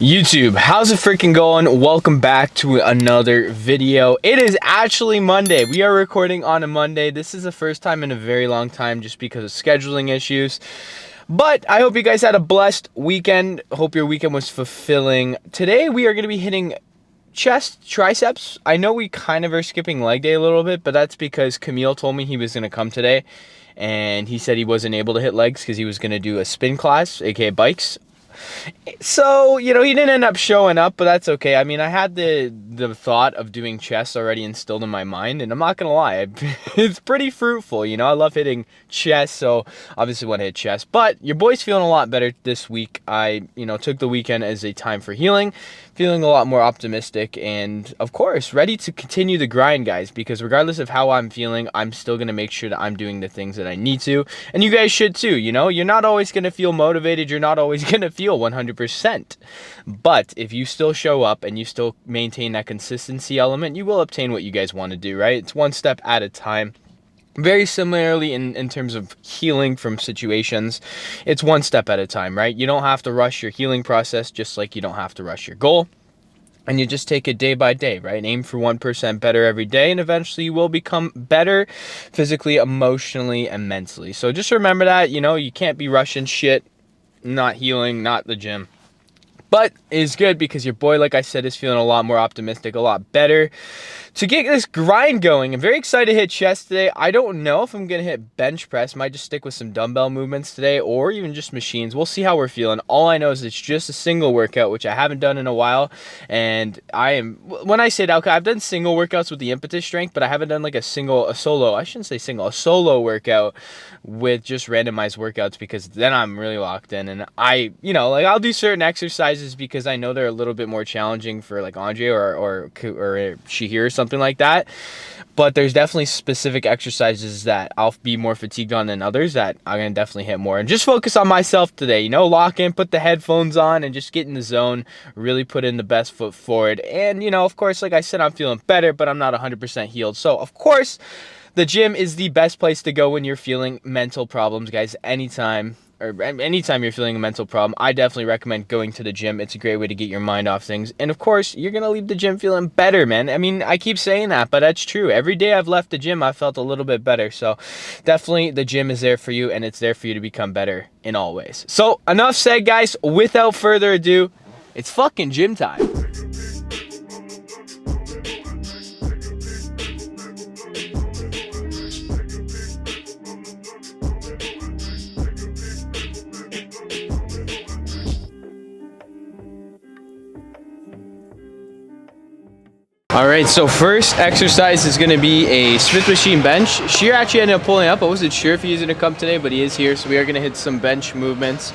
YouTube, how's it freaking going? Welcome back to another video. It is actually Monday. We are recording on a Monday. This is the first time in a very long time just because of scheduling issues. But I hope you guys had a blessed weekend. Hope your weekend was fulfilling. Today we are going to be hitting chest, triceps. I know we kind of are skipping leg day a little bit, but that's because Camille told me he was going to come today. And he said he wasn't able to hit legs because he was going to do a spin class, aka bikes. So, he didn't end up showing up, but that's okay. I mean, I had the thought of doing chest already instilled in my mind, and I'm not going to lie, it's pretty fruitful, I love hitting chest, so obviously want to hit chest. But your boy's feeling a lot better this week. I, took the weekend as a time for healing, feeling a lot more optimistic, and of course, ready to continue the grind, guys, because regardless of how I'm feeling, I'm still going to make sure that I'm doing the things that I need to, and you guys should too, You're not always going to feel motivated, you're not always going to feel 100%. But if you still show up and you still maintain that consistency element, you will obtain what you guys want to do, right? It's one step at a time. Very similarly in terms of healing from situations, it's one step at a time, right? You don't have to rush your healing process, just like you don't have to rush your goal. And you just take it day by day, right? Aim for 1% better every day, and eventually you will become better physically, emotionally, and mentally. So just remember that, you can't be rushing shit. Not healing, not the gym. But it's good because your boy, like I said, is feeling a lot more optimistic, a lot better to get this grind going. I'm very excited to hit chest today. I don't know if I'm going to hit bench press. Might just stick with some dumbbell movements today or even just machines. We'll see how we're feeling. All I know is it's just a single workout, which I haven't done in a while. And when I say that, okay, I've done single workouts with the impetus strength, but I haven't done like a solo workout with just randomized workouts, because then I'm really locked in. And I'll do certain exercises because I know they're a little bit more challenging for like Andre or Shahir or something like that. But there's definitely specific exercises that I'll be more fatigued on than others that I'm going to definitely hit more. And just focus on myself today, lock in, put the headphones on, and just get in the zone, really put in the best foot forward. And, of course, like I said, I'm feeling better, but I'm not 100% healed. So, of course, the gym is the best place to go when you're feeling mental problems, guys. Anytime you're feeling a mental problem, I definitely recommend going to the gym. It's a great way to get your mind off things. And of course, you're going to leave the gym feeling better, man. I mean, I keep saying that, but that's true. Every day I've left the gym, I felt a little bit better. So definitely the gym is there for you, and it's there for you to become better in all ways. So enough said, guys. Without further ado, it's fucking gym time. Alright, so first exercise is going to be a Smith machine bench. Sheer actually ended up pulling up. I wasn't sure if he was going to come today, but he is here, so we are going to hit some bench movements.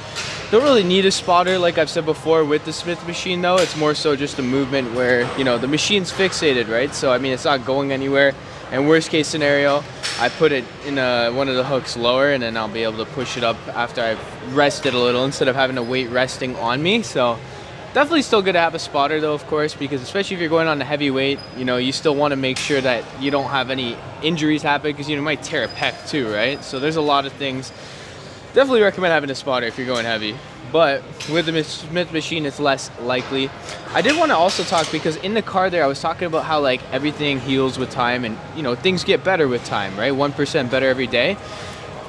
Don't really need a spotter, like I've said before, with the Smith machine though. It's more so just a movement where, the machine's fixated, right? So, I mean, it's not going anywhere. And worst case scenario, I put it in one of the hooks lower, and then I'll be able to push it up after I've rested a little instead of having the weight resting on me. So definitely still good to have a spotter though, of course, because especially if you're going on a heavy weight, you still want to make sure that you don't have any injuries happen, because you might tear a pec too, right? So there's a lot of things. Definitely recommend having a spotter if you're going heavy, but with the Smith machine, it's less likely. I did want to also talk, because in the car there, I was talking about how like everything heals with time, and things get better with time, right? 1% better every day.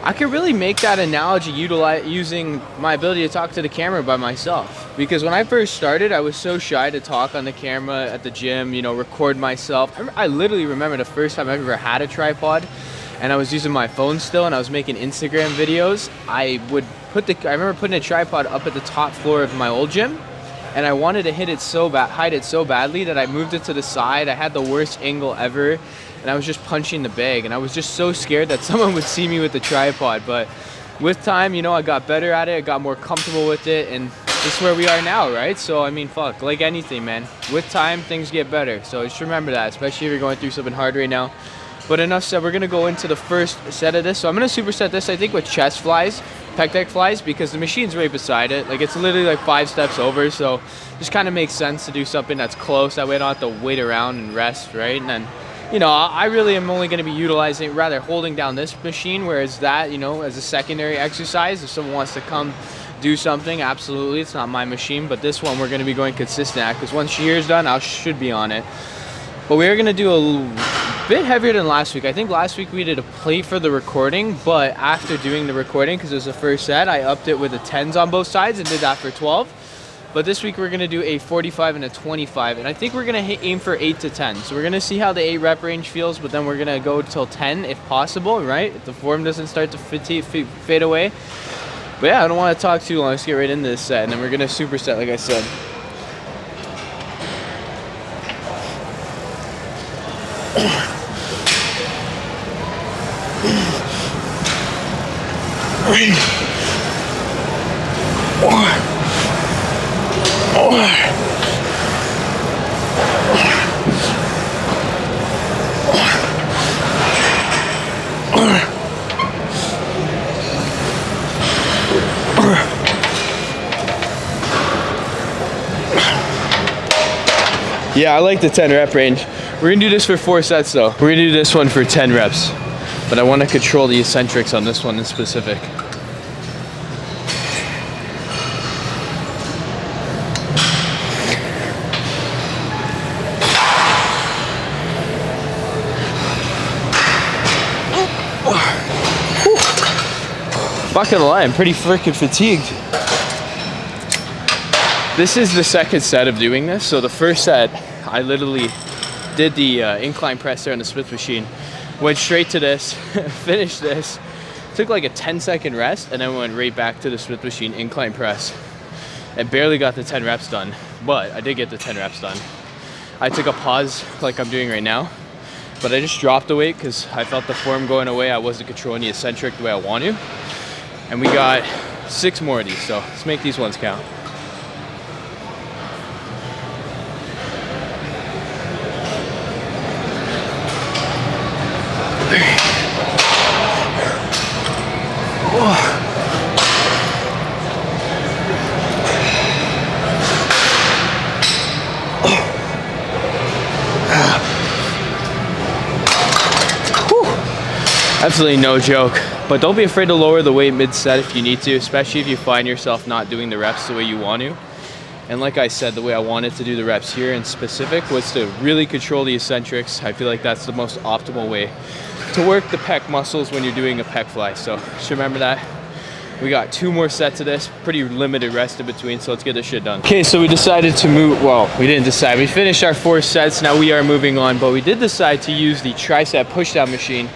I could really make that analogy using my ability to talk to the camera by myself. Because when I first started, I was so shy to talk on the camera at the gym, record myself. I literally remember the first time I ever had a tripod, and I was using my phone still, and I was making Instagram videos. I remember putting a tripod up at the top floor of my old gym, and I wanted to hide it so badly that I moved it to the side. I had the worst angle ever, and I was just punching the bag, and I was just so scared that someone would see me with the tripod. But with time, I got better at it, I got more comfortable with it, and this is where we are now, right? So, I mean, fuck, like anything, man. With time, things get better. So just remember that, especially if you're going through something hard right now. But enough said, we're gonna go into the first set of this. So I'm gonna superset this, I think, with chest flies, pec deck flies, because the machine's right beside it. Like, it's literally like 5 steps over, so just kind of makes sense to do something that's close. That way I don't have to wait around and rest, right? And then I really am only going to be utilizing, rather holding down this machine, whereas that, as a secondary exercise, if someone wants to come do something, absolutely. It's not my machine, but this one we're going to be going consistent at, because once year's done, I should be on it. But we are going to do a bit heavier than last week. I think last week we did a plate for the recording, but after doing the recording, because it was the first set, I upped it with the 10s on both sides and did that for 12. But this week we're going to do a 45 and a 25, and I think we're going to aim for 8 to 10. So we're going to see how the 8 rep range feels, but then we're going to go till 10 if possible, right? If the form doesn't start to fade away. But yeah, I don't want to talk too long. Let's get right into this set, and then we're going to superset like I said. Yeah, I like the 10 rep range. We're gonna do this for 4 sets though. We're gonna do this one for 10 reps. But I want to control the eccentrics on this one in specific. Not gonna lie, I'm pretty freaking fatigued. This is the second set of doing this. So the first set, I literally did the incline press there on the Smith machine, went straight to this, finished this, took like a 10-second rest, and then went right back to the Smith machine incline press. And barely got the 10 reps done, but I did get the 10 reps done. I took a pause like I'm doing right now, but I just dropped the weight because I felt the form going away. I wasn't controlling the eccentric the way I want to. And we got 6 more of these, so let's make these ones count. Absolutely no joke, but don't be afraid to lower the weight mid-set if you need to, especially if you find yourself not doing the reps the way you want to. And like I said, the way I wanted to do the reps here in specific was to really control the eccentrics. I feel like that's the most optimal way to work the pec muscles when you're doing a pec fly. So just remember that. We got 2 more sets of this, pretty limited rest in between, so let's get this shit done. Okay, so we decided to move, well, we didn't decide. We finished our 4 sets, now we are moving on, but we did decide to use the tricep pushdown machine,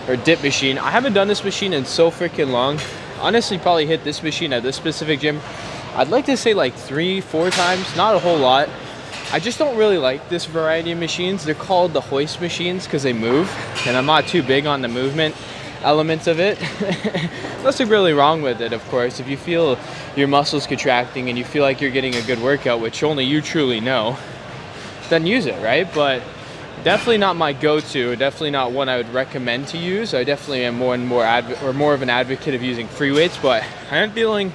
or dip machine. I haven't done this machine in so freaking long. Honestly, probably hit this machine at this specific gym, I'd like to say like 3-4 times, not a whole lot. I just don't really like this variety of machines. They're called the hoist machines because they move, and I'm not too big on the movement elements of it. Nothing really wrong with it, of course. If you feel your muscles contracting and you feel like you're getting a good workout, which only you truly know, then use it, right? But definitely not my go-to, definitely not one I would recommend to use. I definitely am more of an advocate of using free weights, but I am feeling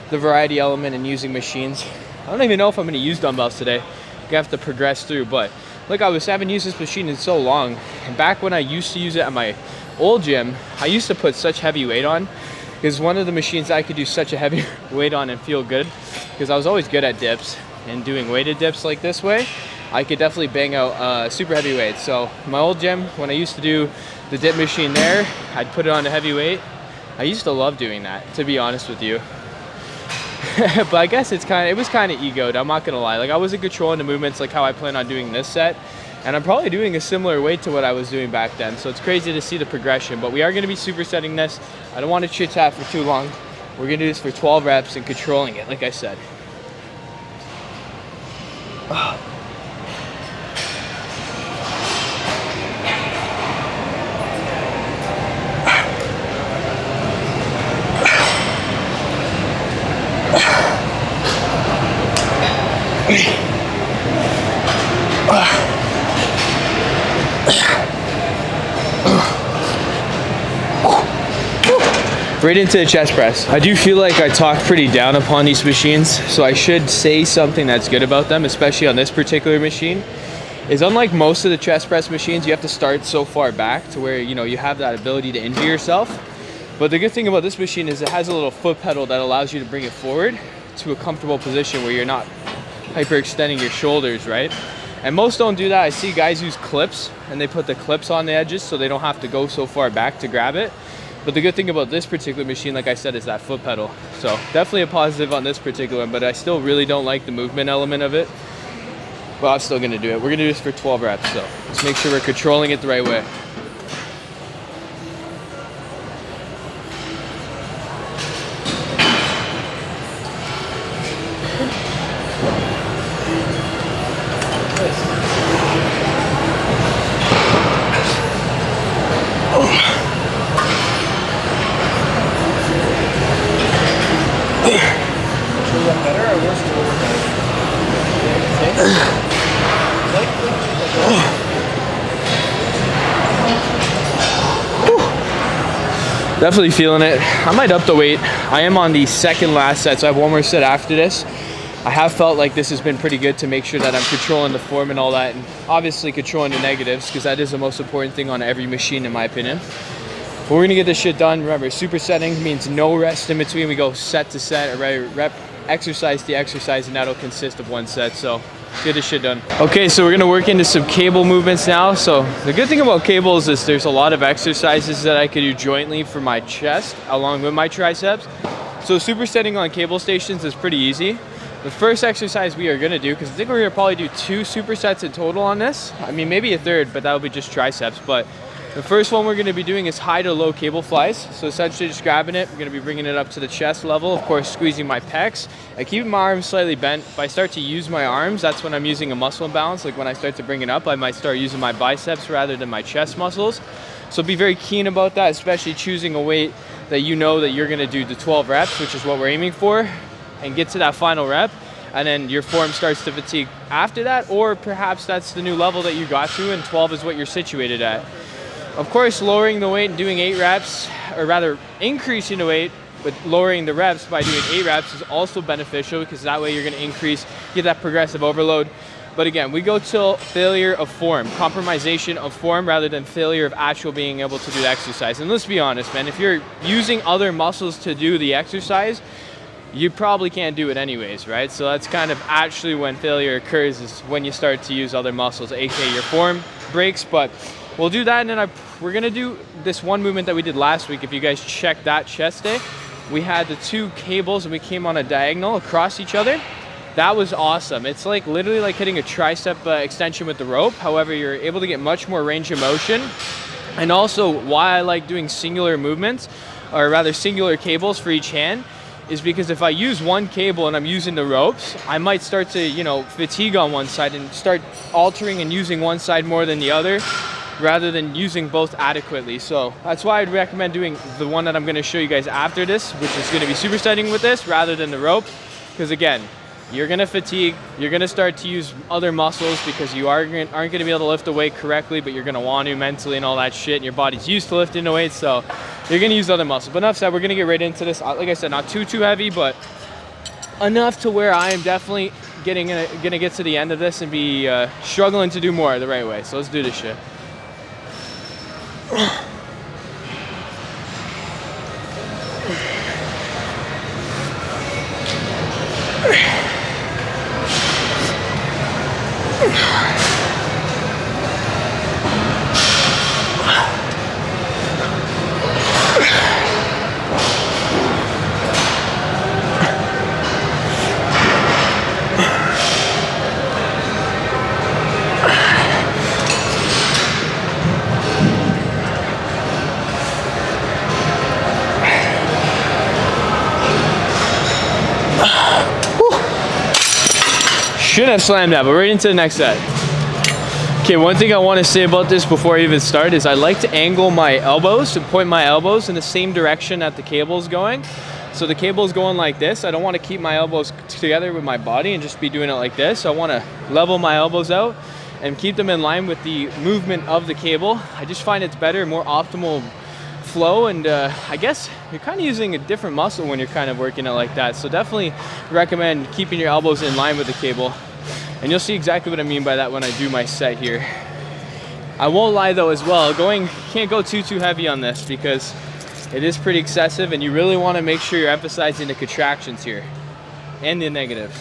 the variety element in using machines. I don't even know if I'm going to use dumbbells today. I have to progress through, but like I haven't used this machine in so long, and back when I used to use it at my old gym, I used to put such heavy weight on, because one of the machines I could do such a heavy weight on and feel good, because I was always good at dips, and doing weighted dips like this way, I could definitely bang out super heavy weights. So my old gym, when I used to do the dip machine there, I'd put it on a heavy weight. I used to love doing that, to be honest with you. But I guess it was kind of egoed, I'm not gonna lie. Like, I wasn't controlling the movements like how I plan on doing this set, and I'm probably doing a similar weight to what I was doing back then, so it's crazy to see the progression. But we are gonna be supersetting this. I don't want to chit chat for too long. We're gonna do this for 12 reps and controlling it, like I said. Right into the chest press. I do feel like I talk pretty down upon these machines, so I should say something that's good about them, especially on this particular machine. Is unlike most of the chest press machines, you have to start so far back to where, you know, you have that ability to injure yourself. But the good thing about this machine is it has a little foot pedal that allows you to bring it forward to a comfortable position where you're not hyperextending your shoulders, right? And most don't do that. I see guys use clips and they put the clips on the edges so they don't have to go so far back to grab it. But the good thing about this particular machine, like I said, is that foot pedal. So definitely a positive on this particular one, but I still really don't like the movement element of it. But I'm still gonna do it. We're gonna do this for 12 reps, so let's make sure we're controlling it the right way. Definitely feeling it. I might up the weight. I am on the second last set, so I have one more set after this. I have felt like this has been pretty good to make sure that I'm controlling the form and all that, and obviously controlling the negatives, because that is the most important thing on every machine in my opinion. But we're gonna get this shit done. Remember, supersetting means no rest in between. We go set to set, or rep, exercise to exercise, and that'll consist of one set. So get this shit done. Okay, so we're gonna work into some cable movements now. So the good thing about cables is there's a lot of exercises that I could do jointly for my chest along with my triceps. So supersetting on cable stations is pretty easy. The first exercise we are gonna do, because I think we're gonna probably do 2 supersets in total on this. I mean, maybe a third, but that'll be just triceps. But the first one we're gonna be doing is high to low cable flies. So essentially just grabbing it, we're gonna be bringing it up to the chest level, of course squeezing my pecs and keeping my arms slightly bent. If I start to use my arms, that's when I'm using a muscle imbalance. Like when I start to bring it up, I might start using my biceps rather than my chest muscles. So be very keen about that, especially choosing a weight that you know that you're gonna do the 12 reps, which is what we're aiming for, and get to that final rep. And then your form starts to fatigue after that, or perhaps that's the new level that you got to and 12 is what you're situated at. Of course, lowering the weight and doing 8 reps, or rather increasing the weight, but lowering the reps by doing 8 reps is also beneficial, because that way you're gonna get that progressive overload. But again, we go till failure of form, compromisation of form rather than failure of actual being able to do the exercise. And let's be honest, man, if you're using other muscles to do the exercise, you probably can't do it anyways, right? So that's kind of actually when failure occurs, is when you start to use other muscles, aka your form breaks. But we'll do that, and then we're gonna do this one movement that we did last week. If you guys checked that chest day, we had the 2 cables and we came on a diagonal across each other. That was awesome. It's like literally like hitting a tricep extension with the rope. However, you're able to get much more range of motion. And also why I like doing singular movements, or rather singular cables for each hand, is because if I use one cable and I'm using the ropes, I might start to, you know, fatigue on one side and start altering and using one side more than the other, rather than using both adequately. So that's why I'd recommend doing the one that I'm gonna show you guys after this, which is gonna be supersetting with this rather than the rope. Because again, you're gonna fatigue, you're gonna start to use other muscles because you aren't gonna be able to lift the weight correctly, but you're gonna want to mentally and all that shit, and your body's used to lifting the weight, so you're gonna use other muscles. But enough said, we're gonna get right into this. Like I said, not too heavy, but enough to where I am definitely gonna get to the end of this and be struggling to do more the right way. So let's do this shit. Shouldn't have slammed that, but right into the next set. Okay, one thing I want to say about this before I even start is I like to angle my elbows, to point my elbows in the same direction that the cable's going. So the cable's going like this. I don't want to keep my elbows together with my body and just be doing it like this. I want to level my elbows out and keep them in line with the movement of the cable. I just find it's better, more optimal flow, and I guess you're kind of using a different muscle when you're kind of working it like that. So definitely recommend keeping your elbows in line with the cable, and you'll see exactly what I mean by that when I do my set here. I won't lie though as well, can't go too heavy on this, because It is pretty excessive, and you really want to make sure you're emphasizing the contractions here and the negatives.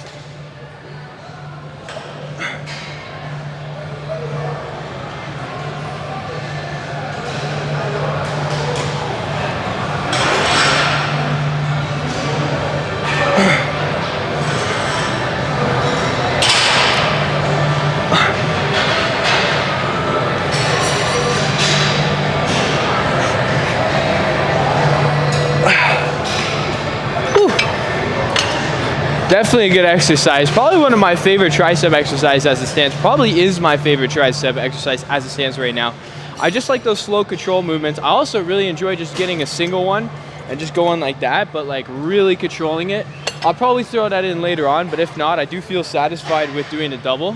Definitely a good exercise. Probably one of my favorite tricep exercises as it stands. Probably is my favorite tricep exercise as it stands right now. I just like those slow control movements. I also really enjoy just getting a single one and just going like that, but like really controlling it. I'll probably throw that in later on, but if not, I do feel satisfied with doing a double.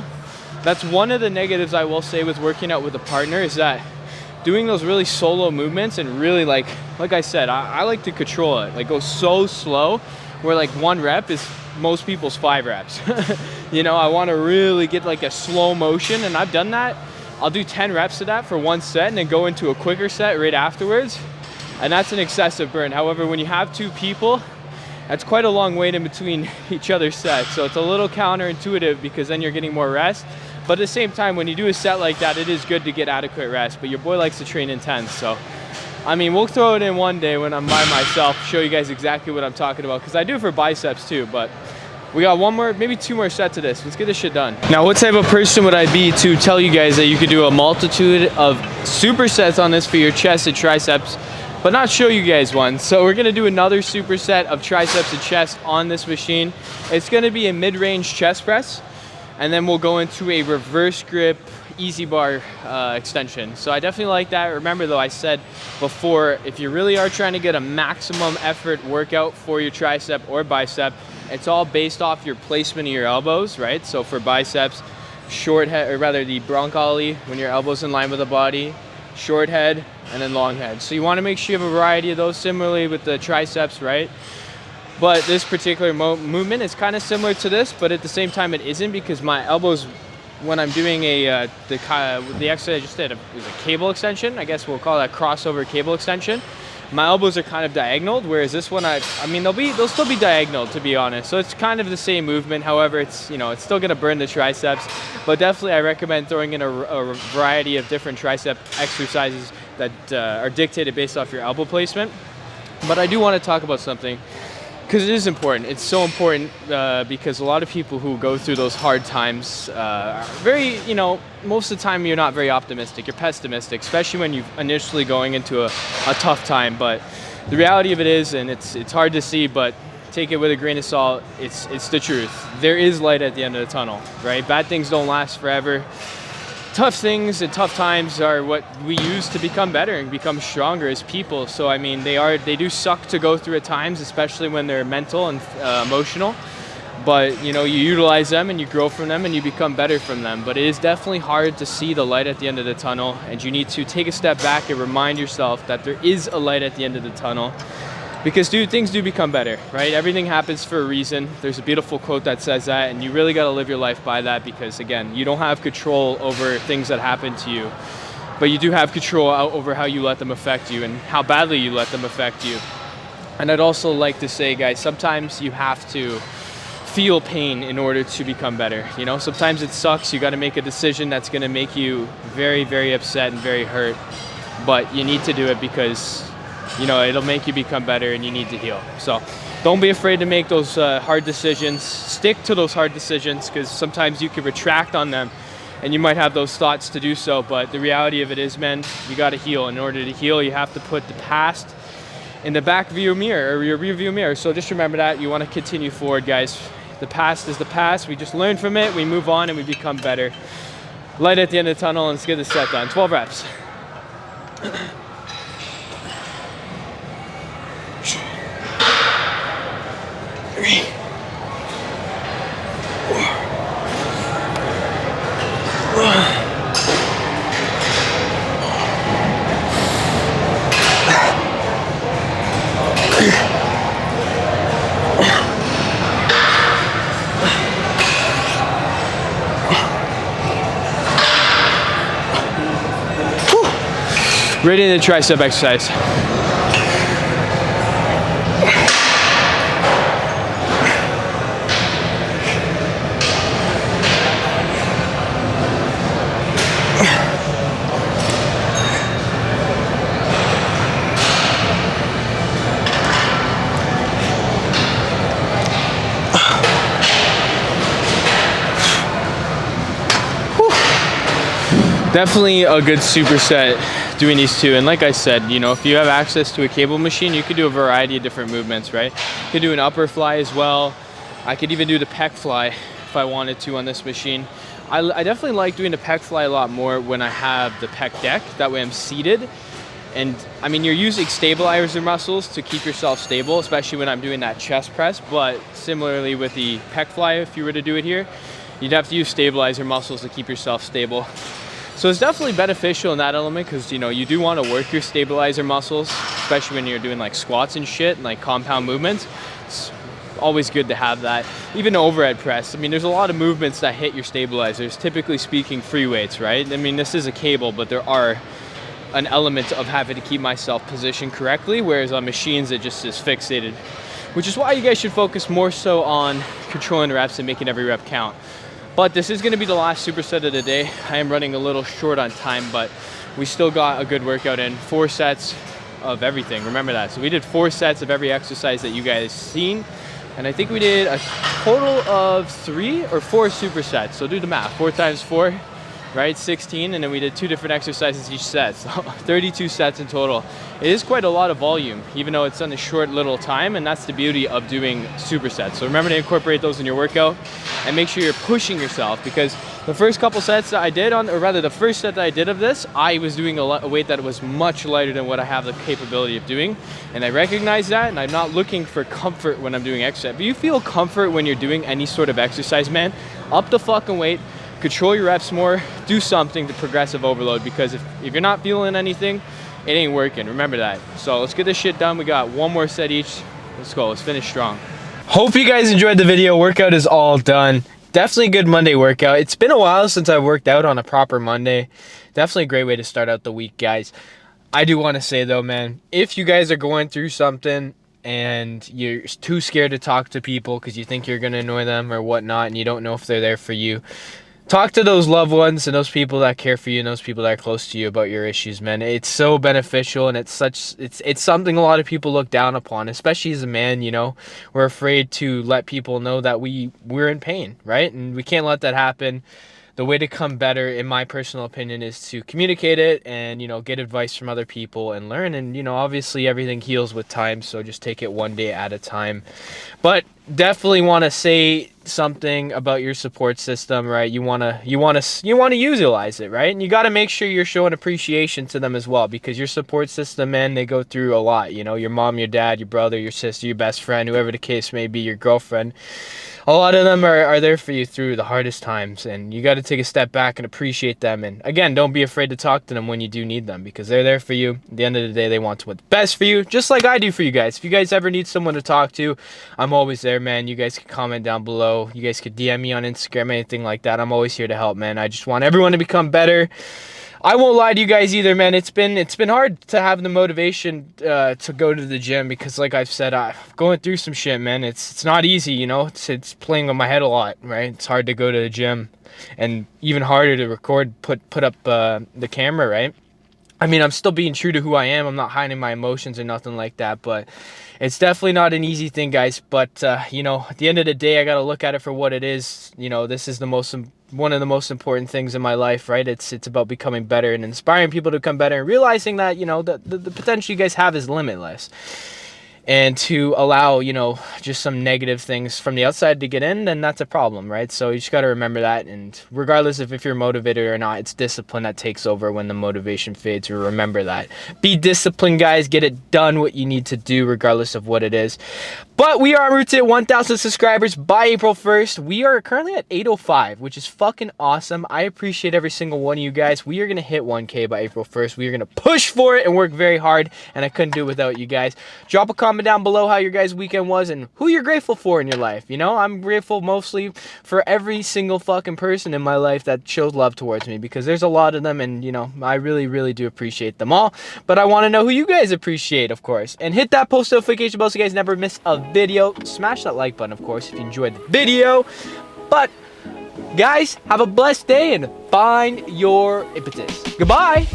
That's one of the negatives I will say with working out with a partner, is that doing those really solo movements and really like I said, I like to control it, like go so slow where like 1 rep is most people's 5 reps. You know, I want to really get like a slow motion, and I've done that. I'll do 10 reps of that for 1 set and then go into a quicker set right afterwards, and that's an excessive burn. However, when you have 2 people, that's quite a long wait in between each other's sets, so it's a little counterintuitive because then you're getting more rest. But at the same time, when you do a set like that, it is good to get adequate rest, but your boy likes to train intense. So I mean, we'll throw it in one day when I'm by myself, show you guys exactly what I'm talking about, because I do for biceps too. But we got 1 more, maybe 2 more sets of this. Let's get this shit done. Now, what type of person would I be to tell you guys that you could do a multitude of supersets on this for your chest and triceps, but not show you guys one? So we're gonna do another superset of triceps and chest on this machine. It's gonna be a mid-range chest press, and then we'll go into a reverse grip easy bar extension. So I definitely like that. Remember though, I said before, if you really are trying to get a maximum effort workout for your tricep or bicep, it's all based off your placement of your elbows, right? So for biceps, short head, or rather the broncholi, when your elbow's in line with the body, short head, and then long head. So you want to make sure you have a variety of those. Similarly with the triceps, right? But this particular movement is kind of similar to this, but at the same time it isn't, because my elbows, when I'm doing the exercise I just did, it was a cable extension. I guess we'll call that crossover cable extension. My elbows are kind of diagonal, whereas this one, I mean, they'll still be diagonal, to be honest. So it's kind of the same movement. However, it's, you know, it's still gonna burn the triceps. But definitely, I recommend throwing in a variety of different tricep exercises that are dictated based off your elbow placement. But I do want to talk about something, because it is important. It's so important because a lot of people who go through those hard times are very, you know, most of the time you're not very optimistic. You're pessimistic, especially when you're initially going into a tough time. But the reality of it is, and it's hard to see, but take it with a grain of salt, it's the truth. There is light at the end of the tunnel, right? Bad things don't last forever. Tough things and tough times are what we use to become better and become stronger as people. So I mean, they do suck to go through at times, especially when they're mental and emotional. But you know, you utilize them and you grow from them and you become better from them. But it is definitely hard to see the light at the end of the tunnel, and you need to take a step back and remind yourself that there is a light at the end of the tunnel. Because dude, things do become better, right? Everything happens for a reason. There's a beautiful quote that says that, and you really got to live your life by that, because again, you don't have control over things that happen to you, but you do have control over how you let them affect you and how badly you let them affect you. And I'd also like to say, guys, sometimes you have to feel pain in order to become better. You know, sometimes it sucks. You got to make a decision that's going to make you very, very upset and very hurt, but you need to do it because, you know, it'll make you become better and you need to heal. So don't be afraid to make those hard decisions. Stick to those hard decisions, because sometimes you can retract on them and you might have those thoughts to do so. But the reality of it is, man, you got to heal. In order to heal, you have to put the past in the back view mirror, or your rear view mirror. So just remember that. You want to continue forward, guys. The past is the past. We just learn from it, we move on, and we become better. Light at the end of the tunnel, and let's get this set done. 12 reps. Right into the tricep exercise. Definitely a good superset doing these two. And like I said, you know, if you have access to a cable machine, you could do a variety of different movements, right? You could do an upper fly as well. I could even do the pec fly if I wanted to on this machine. I definitely like doing the pec fly a lot more when I have the pec deck. That way I'm seated. And I mean, you're using stabilizer muscles to keep yourself stable, especially when I'm doing that chest press. But similarly with the pec fly, if you were to do it here, you'd have to use stabilizer muscles to keep yourself stable. So it's definitely beneficial in that element because, you know, you do want to work your stabilizer muscles, especially when you're doing like squats and shit and like compound movements. It's always good to have that. Even overhead press, I mean, there's a lot of movements that hit your stabilizers, typically speaking free weights, right? I mean, this is a cable, but there are an element of having to keep myself positioned correctly, whereas on machines it just is fixated, which is why you guys should focus more so on controlling reps and making every rep count. But this is going to be the last superset of the day. I am running a little short on time, but we still got a good workout in. 4 sets of everything, remember that. So we did 4 sets of every exercise that you guys seen, and I think we did a total of 3 or 4 supersets. So do the math, 4 times 4, right, 16, and then we did 2 different exercises each set, so 32 sets in total. It is quite a lot of volume, even though it's on a short little time, and that's the beauty of doing supersets. So remember to incorporate those in your workout, and make sure you're pushing yourself, because the first couple sets that I did on, or rather the first set that I did of this, I was doing a weight that was much lighter than what I have the capability of doing, and I recognize that, and I'm not looking for comfort when I'm doing exercise. If you feel comfort when you're doing any sort of exercise, man, up the fucking weight, control your reps more, do something to progressive overload, because if you're not feeling anything, it ain't working. Remember that. So let's get this shit done. We got 1 more set each. Let's go. Let's finish strong. Hope you guys enjoyed the video. Workout is all done. Definitely a good Monday workout. It's been a while since I've worked out on a proper Monday. Definitely a great way to start out the week, guys. I do want to say though, man, if you guys are going through something and you're too scared to talk to people because you think you're going to annoy them or whatnot, and you don't know if they're there for you, talk to those loved ones and those people that care for you and those people that are close to you about your issues, man. It's so beneficial, and it's something a lot of people look down upon, especially as a man, you know. We're afraid to let people know that we're in pain, right? And we can't let that happen. The way to come better, in my personal opinion, is to communicate it and, you know, get advice from other people and learn. And, you know, obviously everything heals with time, so just take it one day at a time. But definitely want to say something about your support system, right? You want to utilize it, right? And you got to make sure you're showing appreciation to them as well, because your support system, man, they go through a lot. You know, your mom, your dad, your brother, your sister, your best friend, whoever the case may be, your girlfriend. A lot of them are there for you through the hardest times, and you got to take a step back and appreciate them. And again, don't be afraid to talk to them when you do need them, because they're there for you. At the end of the day, they want what's best for you, just like I do for you guys. If you guys ever need someone to talk to, I'm always there, man. You guys can comment down below. You guys could DM me on Instagram, anything like that. I'm always here to help, man. I just want everyone to become better. I won't lie to you guys either, man. It's been hard to have the motivation to go to the gym, because like I've said, I'm going through some shit, man. It's not easy, you know. It's playing with my head a lot, right? It's hard to go to the gym, and even harder to record, put up the camera, right? I mean, I'm still being true to who I am. I'm not hiding my emotions or nothing like that, but it's definitely not an easy thing, guys. But, you know, at the end of the day, I got to look at it for what it is. You know, this is one of the most important things in my life, right? It's about becoming better and inspiring people to become better, and realizing that, you know, the potential you guys have is limitless. And to allow, you know, just some negative things from the outside to get in, then that's a problem, right? So you just got to remember that. And regardless of if you're motivated or not, it's discipline that takes over when the motivation fades. Remember that. Be disciplined, guys. Get it done, what you need to do, regardless of what it is. But we are en route to 1,000 subscribers by April 1st. We are currently at 805, which is fucking awesome. I appreciate every single one of you guys. We are going to hit 1K by April 1st. We are going to push for it and work very hard, and I couldn't do it without you guys. Drop a comment down below how your guys' weekend was and who you're grateful for in your life. You know, I'm grateful mostly for every single fucking person in my life that shows love towards me, because there's a lot of them, and, you know, I really, really do appreciate them all. But I want to know who you guys appreciate, of course. And hit that post notification bell so you guys never miss a video. Smash that like button, of course, if you enjoyed the video. But guys, have a blessed day and find your impetus. Goodbye.